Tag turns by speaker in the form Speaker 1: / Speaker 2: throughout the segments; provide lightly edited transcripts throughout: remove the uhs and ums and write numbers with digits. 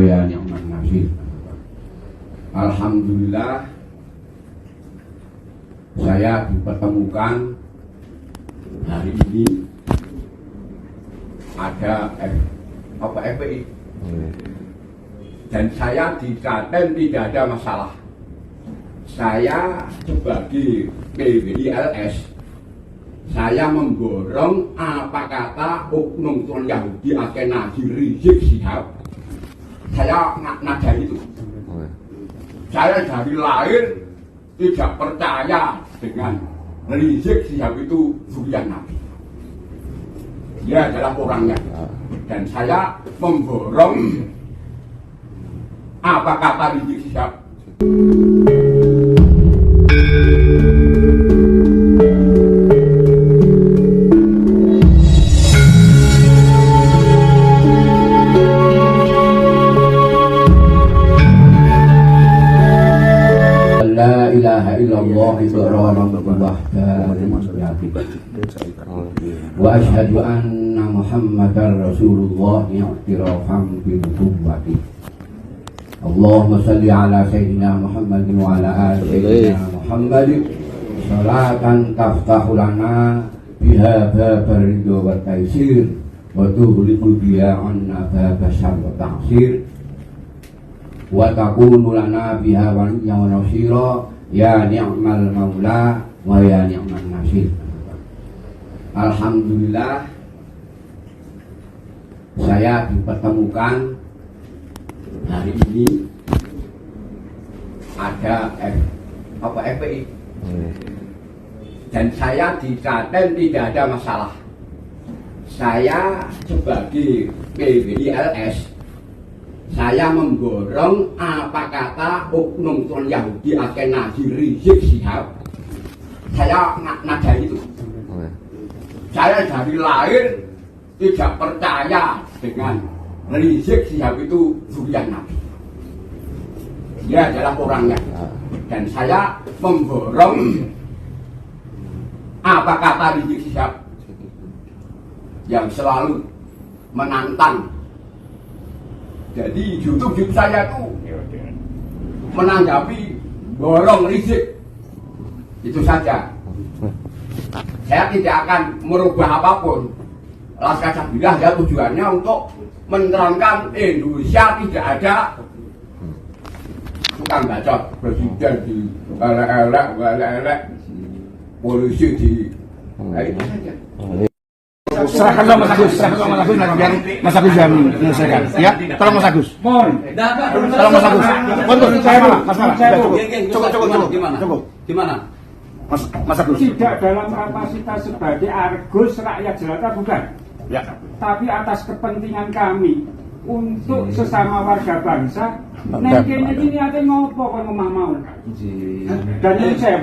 Speaker 1: ya ni'man nasir. Alhamdulillah saya dipertemukan hari ini ada FPI dan saya di Klaten tidak ada masalah. Saya sebagai PWILS, saya memborong apa kata oknum Tuan Yahudi Akenazi Rizik Syihab. Saya nada itu. Saya dari lahir tidak percaya dengan Rizik Syihab itu zuriat Nabi. Dia adalah orangnya. Dan saya memborong apa kata Rizik Syihab. La ilaha illallah wa asyhadu anna Muhammadar Rasulullah i'tirafan bi nubuwwati. Allahumma shalli ala sayyidina Muhammadin wa ala ali sayyidina Muhammadin salatan taftahu lana biha babar ridho wa taisir wa tughliqu biha anna baba syarr wa ta'sir wa takunu lana biha waliyyan wa nasira ya ni'mal maula wa ya ni'man nasir. Alhamdulillah saya dipertemukan hari ini ada FPI dan saya di Klaten tidak ada masalah. Saya sebagai PWILS, saya memborong apa kata oknum Tuan Yahudi Akenazi Rizik Syihab. Saya nada itu. Saya dari lahir tidak percaya dengan Rizik Syihab itu zuriat Nabi. Dia adalah orangnya. Dan saya memborong apa kata Rizik Syihab yang selalu menantang. Jadi YouTube saya itu menanggapi borong Rizik. Itu saja. Saya tidak akan merubah apapun. Alhamdulillah ya tujuannya untuk menerangkan Indonesia tidak ada tukang bacot, presiden di elek, polisi di itu saja.
Speaker 2: Serahkan sama Mas Agus, biar Mas Agus yang menyelesaikan. Ya, tolong Mas Agus. Mohon. Tolong Mas Agus. Untuk saya malah, Mas malah. Cukup.
Speaker 3: Gimana?
Speaker 2: Mas Agus.
Speaker 4: Tidak dalam kapasitas sebagai Argus rakyat jelata, bukan.
Speaker 2: Ya.
Speaker 4: Tapi atas kepentingan kami untuk sesama warga bangsa, nek kene iki niate ngopo kon ngomah mau. Dan yang saya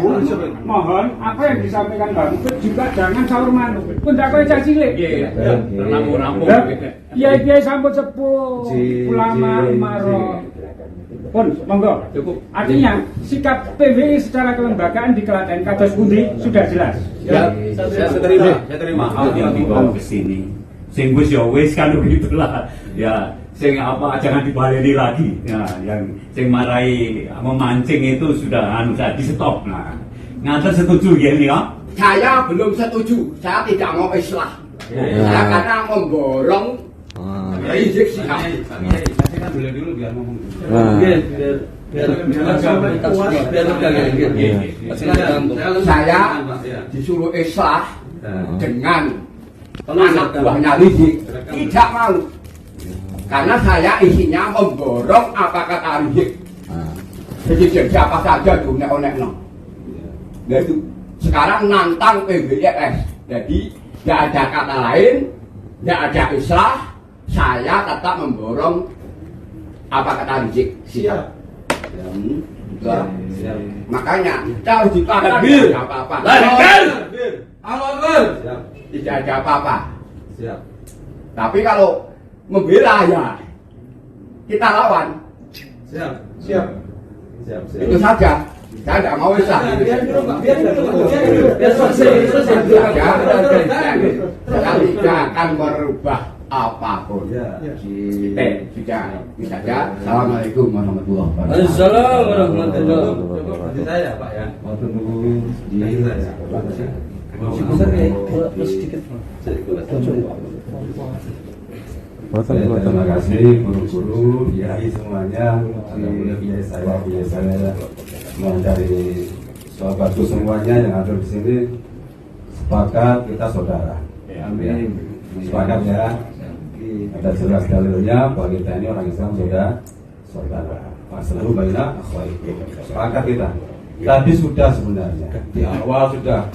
Speaker 4: mohon apa yang disampaikan Bang Ubed juga jangan saur manuk. Pun dak kowe cah cilik.
Speaker 3: Rampung-rampung.
Speaker 4: Iya sambut sepuh ulama maro. Pun monggo.
Speaker 3: Cukup.
Speaker 4: Artinya sikap PWI secara kelembagaan di Klaten kados pundi sudah jelas.
Speaker 3: Ya, saya terima. Aku dibawa ke sini. Sing wis ya wis kan begitulah. Ya, sing apa jangan dibaleni lagi. Ya, yang sing marai memancing itu sudah di stop. Nah, ngaten setuju ya ini ya?
Speaker 1: Saya belum setuju. Saya tidak mau islah. Saya karena memborong Rizik Syihab.
Speaker 3: Saya kan dulu biar ngomong.
Speaker 1: Saya disuruh islah dengan anak buahnya Rizik, tidak mau. Karena saya isinya memborong apa kata Rizik. Jadi siapa saja dunia-onek-onek. Nah itu sekarang nantang PWILS. Jadi tidak ada kata lain, tidak ada islah. Saya tetap memborong apa kata Rizik. Siap. Makanya kita harus dipahami tidak apa-apa. Tidak ada apa-apa.
Speaker 3: Siap.
Speaker 1: Tapi kalau membela ya kita lawan.
Speaker 3: Siap.
Speaker 1: Itu saja. Saya tidak mau islah.
Speaker 3: Biar selesai.
Speaker 1: Saya tidak akan merubah apapun.
Speaker 2: Ya.
Speaker 1: Kita saja. Assalamualaikum warahmatullahi wabarakatuh.
Speaker 5: Assalamualaikum warahmatullahi wabarakatuh. Saya Pak ya.
Speaker 2: Waktu dulu di
Speaker 5: Sedikit.
Speaker 2: terima kasih guru-guru, kiai semuanya, kiai saya, dari sahabatku semuanya yang ada di sini, sepakat kita saudara. Amin. Sepakat ya. Ada jelas dalilnya bahwa kita ini orang Islam saudara. Selalu baina akhwaikum. Sepakat kita. Tadi sudah sebenarnya di awal sudah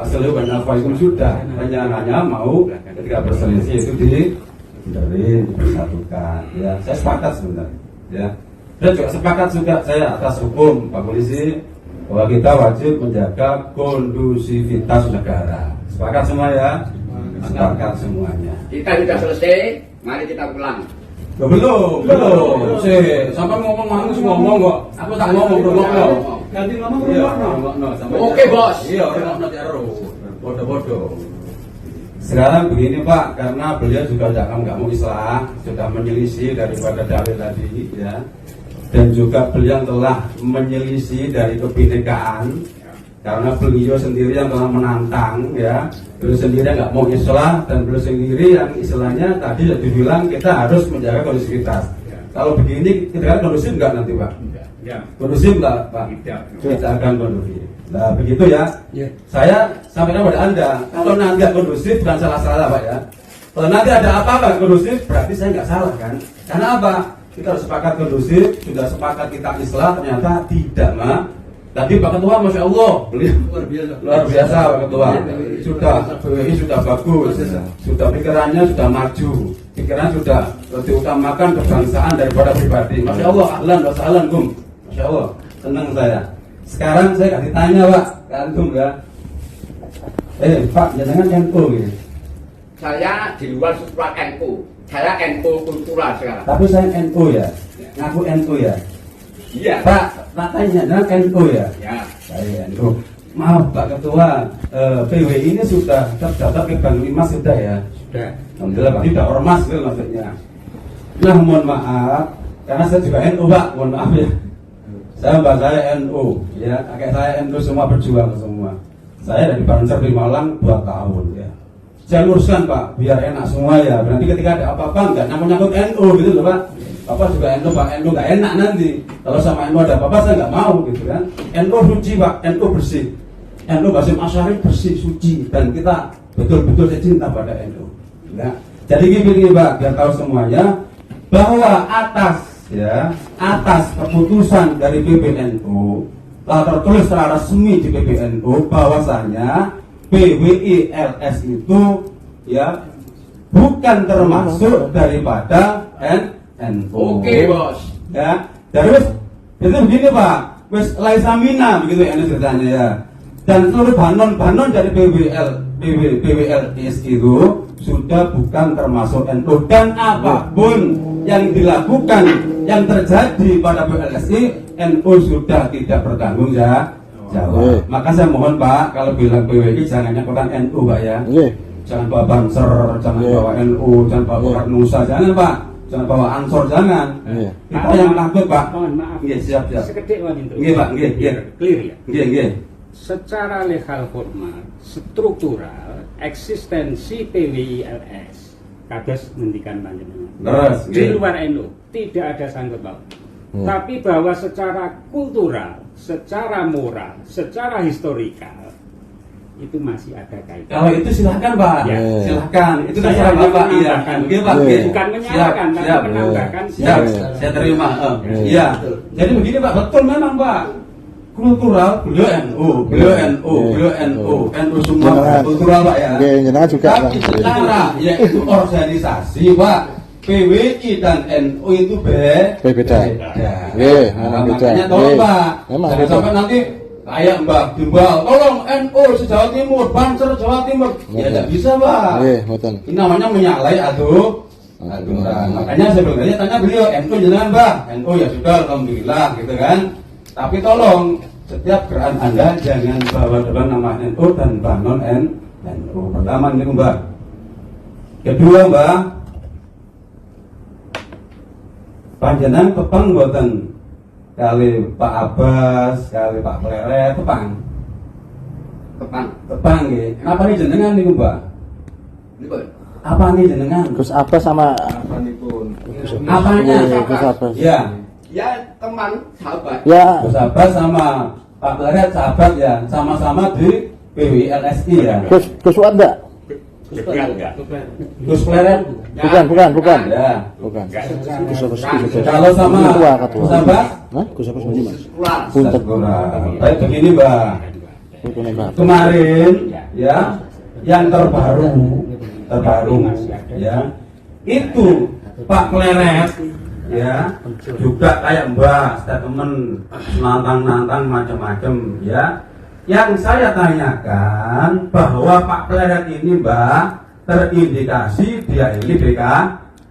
Speaker 2: selalu baina akhwaikum sudah. Hanya mau ketika berselisih itu dipersatukan. Ya, saya sepakat sebenarnya. Ya. Dan juga sepakat juga saya atas hukum Pak Polisi bahwa kita wajib menjaga kondusivitas negara. Sepakat semua ya? Sepakat semuanya.
Speaker 1: Kita sudah selesai, mari kita pulang.
Speaker 2: Belum. Sampai ngomong kok. Aku tak ngomong loh.
Speaker 5: Ganti ngomong
Speaker 1: Oke, Bos.
Speaker 2: Iya, orang bodoh. Sekarang begini Pak, karena beliau juga nggak mau islah, sudah menyelisih daripada dalil tadi, ya. Dan juga beliau telah menyelisih dari kebinekaan, karena beliau sendiri yang telah menantang, ya. Beliau sendiri nggak mau islah, dan beliau sendiri yang istilahnya tadi sudah dibilang kita harus menjaga kondusivitas. Kalau begini, kita kondusif nggak nanti Pak? Kondusif nggak Pak? Kita akan kondusif. Nah begitu ya. Saya sampaikan pada Anda, kalau nanti nggak kondusif bukan salah Pak ya. Kalau nanti ada apa-apa kondusif, berarti saya nggak salah kan? Karena apa? Kita harus sepakat kondusif, sudah sepakat kita islah, ternyata tidak mah. Tadi Pak Ketua, Masya Allah, beliau luar biasa Pak Ketua. Sudah PWI sudah bagus, sudah pikirannya sudah maju, pikiran sudah diutamakan kebangsaan daripada pribadi. Masya Allah, ahlan wa sahlan Gum. Masya Allah, senang saya. Sekarang saya kasih tanya Pak, ke Antum ya. Pak, jangan NU gitu.
Speaker 1: Saya di luar struktural NU. Saya NU kultural sekarang.
Speaker 2: Tapi saya NU ya, ngaku NU ya.
Speaker 1: Iya.
Speaker 2: Pak, katanya jangan NU ya.
Speaker 1: Ya.
Speaker 2: Saya NU. Maaf Pak Ketua, PWI ini sudah terdaftar ke Bank Limas sudah ya.
Speaker 1: Sudah.
Speaker 2: Alhamdulillah Pak, tidak ormas itu maksudnya. Nah mohon maaf, karena saya juga NU Pak, mohon maaf ya. Saya NU, ya, kakek saya NU semua berjuang semua. Saya dari Banser di Malang 2 tahun ya. Saya luruskan Pak, biar enak semua ya. Berarti ketika ada apa-apa nggak nyangkut NU gitu loh Pak. Bapak juga NU Pak, NU nggak enak nanti. Kalau sama NU ada apa-apa saya nggak mau gitu kan. NU suci Pak, NU bersih. NU Basim Asyari bersih, suci, dan kita betul-betul cinta pada NU. Ya. Jadi gini Pak, biar tahu semuanya bahwa atas keputusan dari PBNU telah tertulis secara resmi di PBNU bahwasanya PWI LS itu ya bukan termasuk daripada NU.
Speaker 1: Oke, Bos.
Speaker 2: Ya, terus itu begini Pak, wis laisamina begitu ya ceritanya ya. Dan seluruh banon dari PWLIS itu sudah bukan termasuk NU, dan apapun yang dilakukan yang terjadi pada PLSI, NU sudah tidak bertanggung jawab. Maka saya mohon Pak, kalau bilang PWI jangan nyangkutan NU Pak ya. Jangan bawa Banser, jangan bawa NU, jangan bawa Nusa, jangan Pak. Jangan bawa Ansor, jangan. Kita yang takut Pak.
Speaker 4: Mohon maaf.
Speaker 2: Siap.
Speaker 4: Sekedip wanita.
Speaker 2: Pak,
Speaker 4: Clear ya.
Speaker 2: Nggih.
Speaker 4: Secara legal formal, struktural, eksistensi PWILS kados ngendikan panjenengan.
Speaker 2: Terus,
Speaker 4: Di luar NU tidak ada sangkut paut. Tapi bahwa secara kultural, secara moral, secara historikal itu masih ada kaitan.
Speaker 2: Kalau itu silahkan Pak,
Speaker 4: Ya.
Speaker 2: Silahkan. Itu kan
Speaker 4: Saya
Speaker 2: cara
Speaker 4: hanya
Speaker 2: Bapak, iya.
Speaker 4: menambahkan.
Speaker 2: Oke Pak,
Speaker 4: Bukan menyalahkan, tapi menambahkan.
Speaker 2: Siap, saya terima. Iya. Jadi begini Pak, betul memang Pak. Kultural, beliau NU semua kultural Pak ya. Tapi secara yaitu organisasi Pak, PWI dan NU itu beda. Makanya tolong Pak, jangan sampai nanti kayak Mbak Gimbal, tolong NU se-Jawa Timur, Banser Jawa Timur. Ya tidak bisa Pak. Ini namanya menyalahi aturan. Makanya sebenarnya tanya beliau, NU jangan Mbak, NU ya sudah alhamdulillah gitu kan. Tapi tolong setiap gerakan Anda jangan bawa depan nama NU dan banon NU. Pertama ini Mbak. Kedua Mbak, panjenengan kepang mboten kali Pak Abbas, kali Pak Pleret, kepang. Kepang nggih. Napa nih jenengan niku, Mbak?
Speaker 1: Niku.
Speaker 2: Apa nih jenengan?
Speaker 6: Gus Abbas sama
Speaker 2: Apanya?
Speaker 6: Gus Abbas.
Speaker 2: Ya.
Speaker 1: Ya teman sahabat.
Speaker 6: Ya,
Speaker 2: Gus Abbas sama Pak Pleret sahabat ya, sama-sama di PWLSI ya.
Speaker 6: Gus Fuad enggak?
Speaker 3: Enggak.
Speaker 2: Gus Pleret
Speaker 6: Bukan.
Speaker 2: ya.
Speaker 6: Bukan.
Speaker 1: Gus
Speaker 2: Kalau sama
Speaker 6: Ketua.
Speaker 2: Gus Abbas
Speaker 6: Hah? Gus Abbas mana, Mas?
Speaker 2: Punten. Baik begini, Mbak.
Speaker 6: Bukan, Mbak.
Speaker 2: Kemarin ya yang terbaru ya itu Pak Pleret ya juga kayak Mbak statement nantang macam-macam ya. Yang saya tanyakan bahwa Pak Pleret ini, Mbak, terindikasi dia ini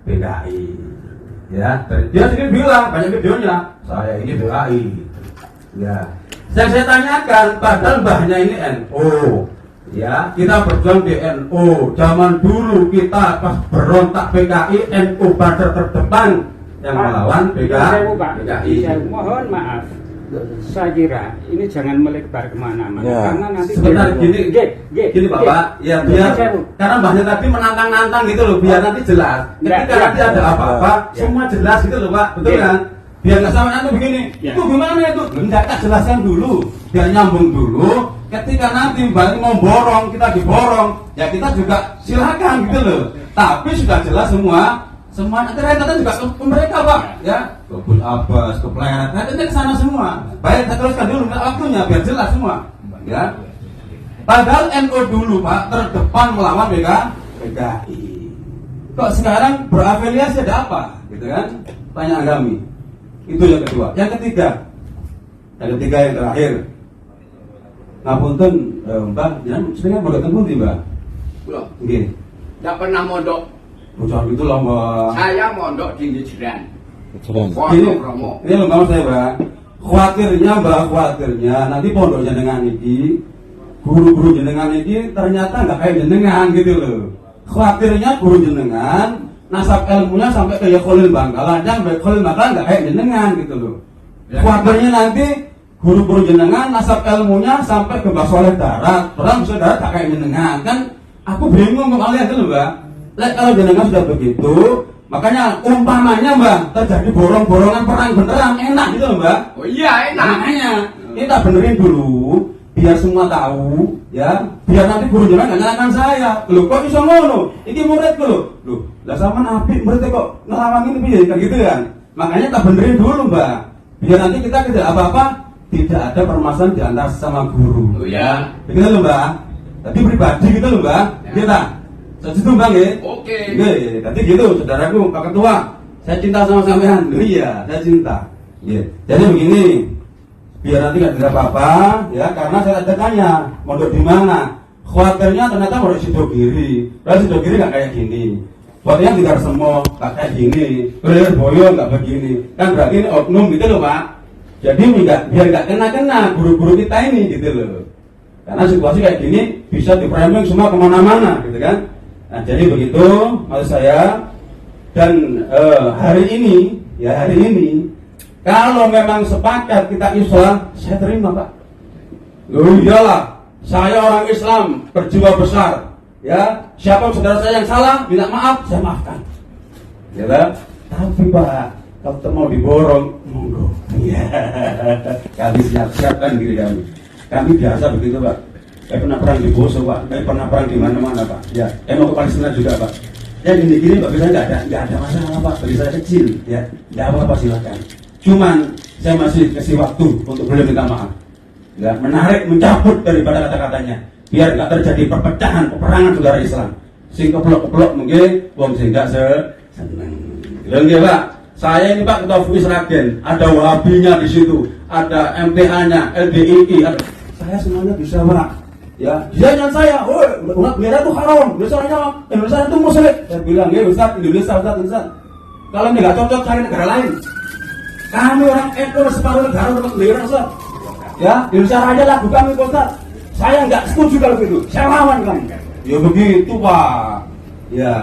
Speaker 2: PKI ya. Dia sendiri bilang banyak videonya saya ini PKI ya. Saya tanyakan padahal mbahnya ini NU ya, kita berjuang di NU. Zaman dulu kita pas berontak PKI, NU pada terdepan yang melawan PKI.
Speaker 4: Saya mohon maaf, saya kira ini jangan melebar kemana-mana
Speaker 6: Ya.
Speaker 4: karena nanti
Speaker 2: Sebentar gini Bapak, ya biar karena mbahnya tadi menantang-nantang gitu loh, biar nanti jelas. Ketika nanti ada apa-apa, semua jelas gitu loh Pak, betul kan? Biar nggak sama nanti begini,
Speaker 3: Ya.
Speaker 2: itu gimana itu? Enggak, kita jelaskan dulu, biar nyambung dulu. Ketika nanti mbak mau borong, kita diborong, ya kita juga silakan gitu loh. Tapi sudah jelas semua nanti rentetan juga ke mereka Pak, ya. Ke Gus Abbas, ke Pleret, nanti ke sana semua. Baik, saya teruskan dulu, minta waktunya biar jelas semua, ya. Padahal NU dulu Pak terdepan melawan PKI. Kok sekarang berafiliasi ada apa? Gitu kan? Tanya kami. Itu yang kedua. Yang ketiga yang terakhir. Ngapunten, Mbak, jangan sebenarnya mondok teng pundi, Mbak?
Speaker 1: Belum.
Speaker 2: Nggih.
Speaker 1: Tidak pernah mondok.
Speaker 2: Bocor itu loh, Mbak.
Speaker 1: Saya mondok di Ngejeran.
Speaker 2: Ini, ini loh Mbak saya, Mbak. Khawatirnya nanti pondok jenengan ini, guru-guru jenengan ini ternyata nggak kayak jenengan gitu loh. Khawatirnya guru jenengan nasab ilmunya sampai ke Khalil Bangkalan, sampai Khalil Bangkalan nggak kayak jenengan gitu loh. Khawatirnya nanti guru-guru jenengan nasab ilmunya sampai ke Mbak Soleh Darat, orang bisa darat nggak kayak jenengan kan? Aku bingung sama kalian tuh Mbak. Kalau jenengan sudah begitu, makanya umpamanya Mbak terjadi borong-borongan perang beneran enak gitu loh Mbak.
Speaker 1: Oh iya enak.
Speaker 2: Makanya kita benerin dulu biar semua tahu ya, biar nanti guru jenengan nggak nyalakan saya. Loh kok bisa ngono? Ini muridku loh. Lah sama apik muridnya kok ngelawan ini piye kan gitu kan. Makanya kita benerin dulu Mbak. Biar nanti kita tidak apa-apa, tidak ada permasalahan di antara sama guru.
Speaker 1: Oh ya.
Speaker 2: Begitu loh Mbak. Tapi pribadi gitu loh Mbak. Kita setuju Bang ya?
Speaker 1: Oke.
Speaker 2: Oke, tadi gitu saudaraku Pak Ketua. Saya cinta sama sampean. Iya, saya cinta. Iya. Jadi begini, biar nanti nggak ada apa-apa, ya karena saya ada tanya mondok di mana. Khawatirnya ternyata mondok Sidogiri. Padahal Sidogiri nggak kayak gini. Waktunya tidak semua nggak kayak gini. Bener boyo nggak begini. Kan berarti ini oknum gitu loh Pak. Jadi biar nggak kena guru-guru kita ini gitu loh. Karena situasi kayak gini bisa di-framing semua kemana-mana gitu kan. Nah jadi begitu maksud saya. Dan hari ini kalau memang sepakat kita Islam, saya terima Pak. Loh iyalah, saya orang Islam berjiwa besar. Ya, siapa saudara saya yang salah, minta maaf, saya maafkan. Ya kan? Tapi Pak, kalau mau diborong, monggo. Iya. Kami siap-siap kan diri kami. Kami biasa begitu Pak. Saya pernah perang di Poso Pak, saya pernah perang di mana-mana Pak. Ya, mau ke Palestina juga Pak. Ya gini bagi saya nggak ada masalah Pak. Bagi saya kecil, ya, nggak apa-apa silakan. Cuman saya masih kasih waktu untuk boleh minta maaf. Ya, menarik, mencabut daripada kata-katanya, biar nggak terjadi perpecahan, peperangan saudara Islam. Sing keplok mungkin, wong sing nggak seneng. Dan dia Pak, saya ini Pak Ketua FUI Sragen, ada Wahabinya di situ, ada MTA-nya, LDII, saya semuanya bisa Pak. Ya, dia dan saya, umat bendera itu haram, Indonesia itu musyrik. Saya bilang, ya Ustaz, Indonesia. Kalau ini nggak cocok cari negara lain. Kami orang ekor separuh negara untuk bendera Ustaz. Ya, Indonesia aja lah, bukan itu Ustaz. Saya nggak setuju kalau begitu, saya lawan kamu. Ya begitu Pak. Ya,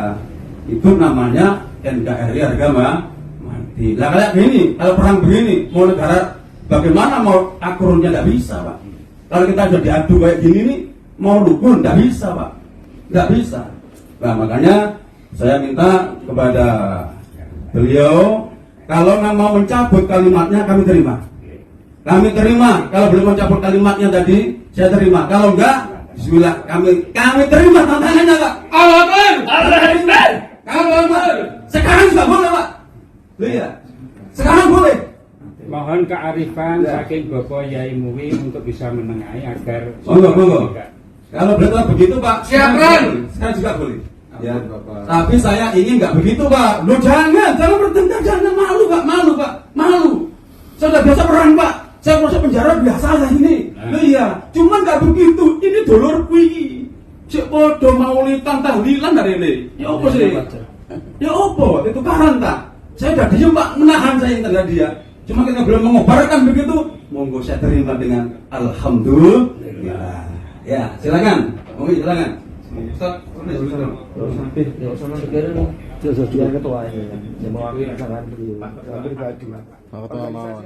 Speaker 2: itu namanya NKRI harga mati. Lah kayak gini, kalau perang begini, mau negara bagaimana mau akurnya nggak bisa Pak. Kalau kita sudah diadu kayak gini nih, mau rukun nggak bisa Pak, nggak bisa. Nah makanya saya minta kepada beliau, kalau nggak mau mencabut kalimatnya kami terima. Kami terima, kalau belum mencabut kalimatnya tadi, saya terima. Kalau enggak, bismillah, kami terima tantangannya Pak. Allah Akbar. Kalau enggak, sekarang juga boleh Pak. Iya, sekarang boleh.
Speaker 4: Mohon kearifan saking Bapak Yai Muwi untuk bisa menengahi agar
Speaker 2: Monggo. Kalau betul begitu Pak, silakan. Sekarang juga boleh. Ya, tapi saya ingin nggak begitu Pak. Lo jangan bertengkar, jangan malu Pak, malu. Saya udah biasa perang Pak. Saya masuk penjara biasa lah ini. Iya, cuman nggak begitu. Ini dulur kuwi. Cek podo maulitan tahlilan dari ini. Ya apa sih? Ya apa? Itu karan tak? Saya udah diem Pak, menahan saya yang terhadap dia. Cuma kita belum mengobarkan begitu. Monggo saya terima dengan alhamdulillah. Ya, silakan. Monggo silakan. Ustaz,
Speaker 6: Dia ketua ini. Dia mau ambil pasangan pribadi. Ketua mau.